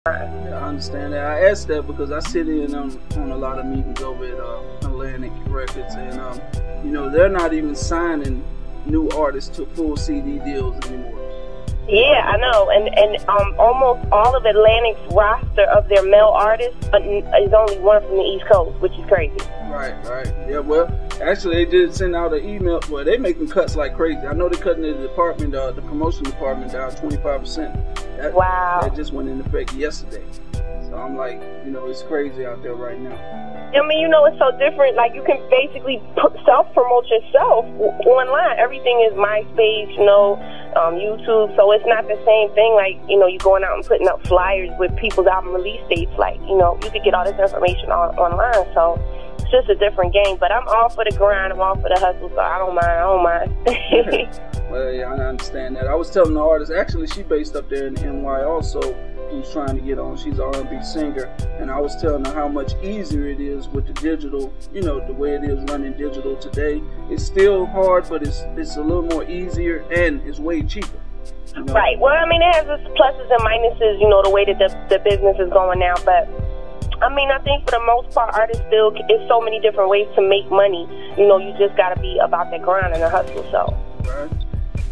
Yeah, I understand that. I asked that because I sit in on a lot of meetings over at Atlantic Records, and you know, they're not even signing new artists to full CD deals anymore. Yeah, I know, and almost all of Atlantic's roster of their male artists is only one from the East Coast, which is crazy. Right. Yeah, well, actually, they did send out an email. Well, they making cuts like crazy. I know they're cutting the department, the promotion department down 25%. Wow. That just went into effect yesterday. So I'm like, you know, it's crazy out there right now. I mean, you know, it's so different. Like, you can basically self-promote yourself online. Everything is MySpace, you know, YouTube. So it's not the same thing like, you know, you going out and putting up flyers with people's album release dates. Like, you know, you could get all this information online. So it's just a different game. But I'm all for the grind. I'm all for the hustle. So I don't mind. Well, yeah, I understand that. I was telling the artist, actually, she based up there in NY also, who's trying to get on. She's an R&B singer, and I was telling her how much easier it is with the digital, you know, the way it is running digital today. It's still hard, but it's a little more easier, and it's way cheaper. You know? Right. Well, I mean, it has its pluses and minuses, you know, the way that the business is going now, but I mean, I think for the most part, artists still, it's so many different ways to make money. You know, you just got to be about the grind and the hustle, so. Right.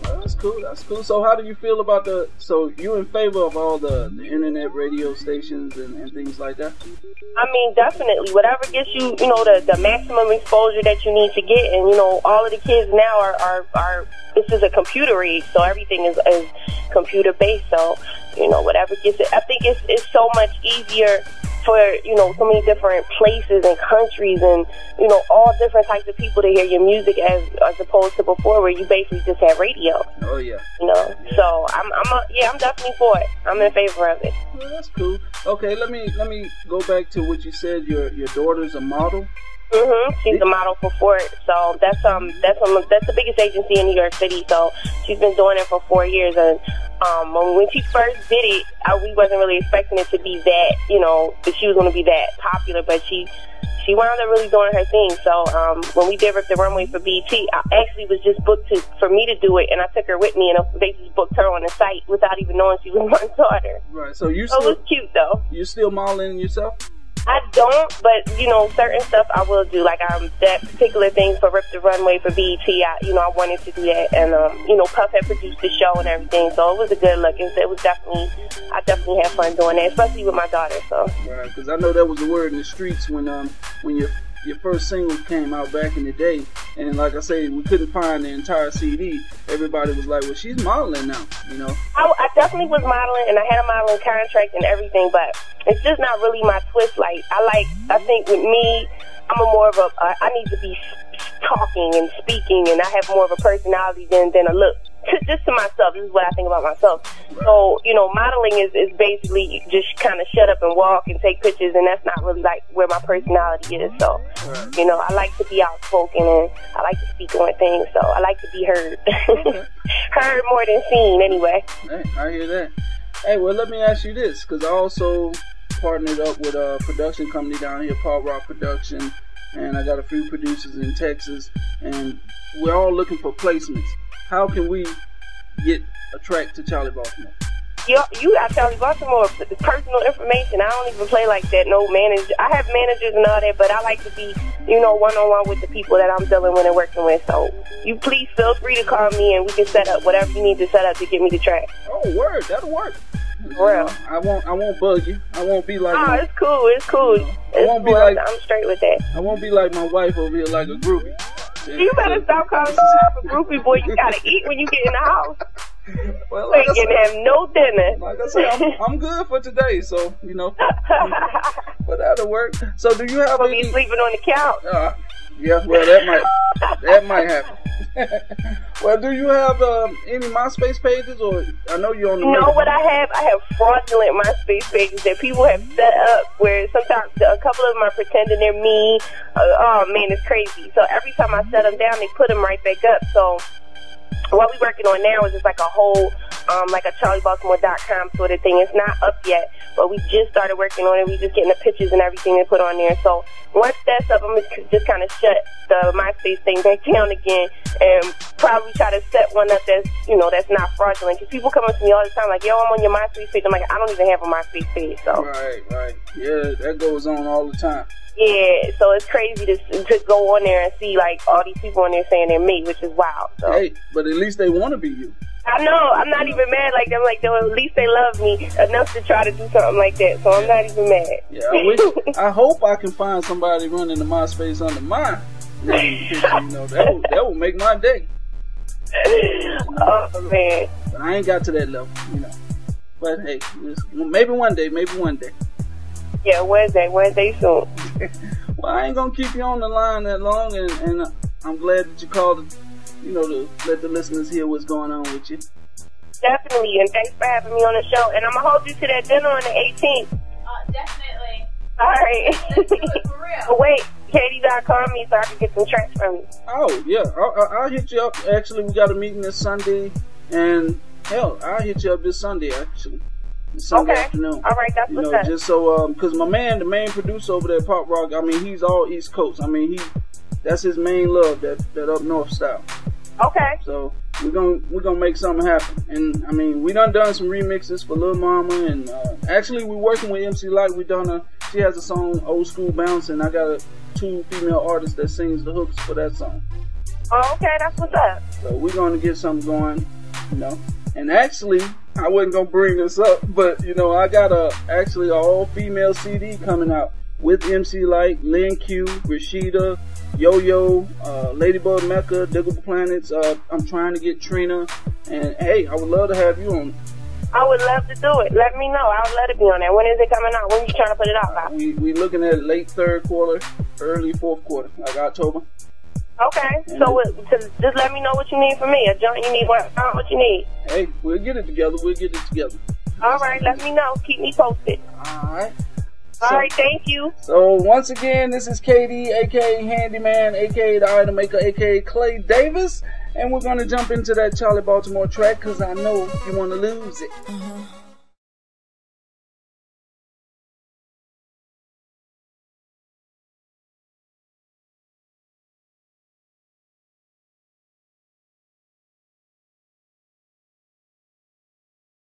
Well, that's cool. So how do you feel about so you in favor of all the internet radio stations and things like that? I mean, definitely. Whatever gets you, you know, the maximum exposure that you need to get. And, you know, all of the kids now are this is a computer age, so everything is computer based. So, you know, whatever gets it. I think it's so much easier for, you know, so many different places and countries and, you know, all different types of people to hear your music as opposed to before where you basically just had radio. Oh, yeah. You know, yeah. So I'm definitely for it. I'm in favor of it. Well, that's cool. Okay, let me go back to what you said. Your daughter's a model. She's a model for Ford. So that's the biggest agency in New York City. So she's been doing it for 4 years, and when she first did it, we wasn't really expecting it to be that, you know, that she was going to be that popular, but she wound up really doing her thing. So when we did Rip the Runway for BET, I actually was just booked for me to do it, and I took her with me, and they just booked her on the site without even knowing she was my daughter. Right. So it was cute though. You still modeling yourself? I don't, but, you know, certain stuff I will do. Like, that particular thing for Rip the Runway for BET, I wanted to do that. And, you know, Puff had produced the show and everything, so it was a good look. It was I definitely had fun doing that, especially with my daughter, so. Right, because I know that was a word in the streets when your first single came out back in the day, and like I say, we couldn't find the entire CD. Everybody was like, well, she's modeling now, you know. I definitely was modeling, and I had a modeling contract and everything, but it's just not really my twist. Like, I think with me, I'm more of I need to be talking and speaking, and I have more of a personality than a look. Just to myself, this is what I think about myself. So, you know, modeling is basically just kind of shut up and walk and take pictures, and that's not really like where my personality is. So, you know, I like to be outspoken, and I like to speak on things, so I like to be heard. Okay. Heard more than seen, anyway. Hey, I hear that. Hey, well, let me ask you this, because I also partnered up with a production company down here, Paul Rock Production, and I got a few producers in Texas, and we're all looking for placements. How can we get a track to Charli Baltimore? You got Charli Baltimore personal information. I don't even play like that. No manager. I have managers and all that, but I like to be, you know, one-on-one with the people that I'm dealing with and working with. So you please feel free to call me, and we can set up whatever you need to set up to get me the track. Oh, word, that'll work. Well, I won't bug you. I won't be like. Oh, it's cool. It's cool. I won't be like. I'm straight with that. I won't be like my wife over here, like a groupie. You better stop calling yourself a groupie, boy. You gotta eat when you get in the house. Well, like you can have no dinner. Like I said, I'm good for today, so you know. But that'll work. So, do you have any? Be sleeping on the couch. Yeah, well, that might happen. Well, do you have any MySpace pages, or I know you're on the? No, what I have fraudulent MySpace pages that people have set up where sometimes a couple of them are pretending they're me. Oh man, it's crazy. So every time I set them down, they put them right back up. So what we're working on now is just like a whole like a charlibaltimore.com sort of thing. It's not up yet, but we just started working on it. We just getting the pictures and everything to put on there. So once that's up, I'm just kind of shut the MySpace thing back down again, and probably try to set one up that's, you know, that's not fraudulent. Because people come up to me all the time like, yo, I'm on your MySpace page. I'm like, I don't even have a MySpace page. So right. Yeah, that goes on all the time. Yeah, so it's crazy to go on there and see like all these people on there saying they're me, which is wild. So. Hey, but at least they want to be you. I know. I'm not even mad like them. Like, at least they love me enough to try to do something like that. So I'm not even mad. Yeah, I hope I can find somebody running the MySpace under mine. You know, that will make my day. Oh man. But I ain't got to that level, you know. But hey, maybe one day. Yeah, Wednesday soon. Well, I ain't gonna keep you on the line that long, and I'm glad that you called, you know, to let the listeners hear what's going on with you. Definitely, and thanks for having me on the show. And I'm gonna hold you to that dinner on the 18th. Definitely. All right. Let's do it for real. Oh, wait, Katie gotta call me so I can get some tracks from you. Oh yeah, I'll hit you up. Actually, we got a meeting this Sunday, and hell, I'll hit you up this Sunday actually. Sunday afternoon. All right, that's what's up. Just so, because my man, the main producer over there at Pop Rock, I mean, he's all East Coast. I mean, that's his main love, that up north style. Okay. So we're gonna make something happen. And I mean, we done some remixes for Lil Mama, and actually we're working with MC Light. She has a song Old School Bounce, and I got 2 female artists that sings the hooks for that song. Oh, okay, that's what's up. So we're gonna get something going, you know. And actually, I wasn't gonna bring this up, but you know, I got actually an all-female CD coming out with MC Light, Lynn Q, Rashida, Yo-Yo, Ladybug Mecca, Diggable Planets. I'm trying to get Trina, and hey, I would love to have you on. I would love to do it. Let me know. I would love to be on there. When is it coming out? When are you trying to put it out? We looking at late 3rd quarter, early 4th quarter, like October. Okay, so just let me know what you need from me. A joint you need, what you need. Hey, we'll get it together. All right, let me know. Keep me posted. All right. All right, thank you. So once again, this is KD, aka Handyman, aka the Item Maker, aka Clay Davis, and we're gonna jump into that Charli Baltimore track because I know you want to lose it.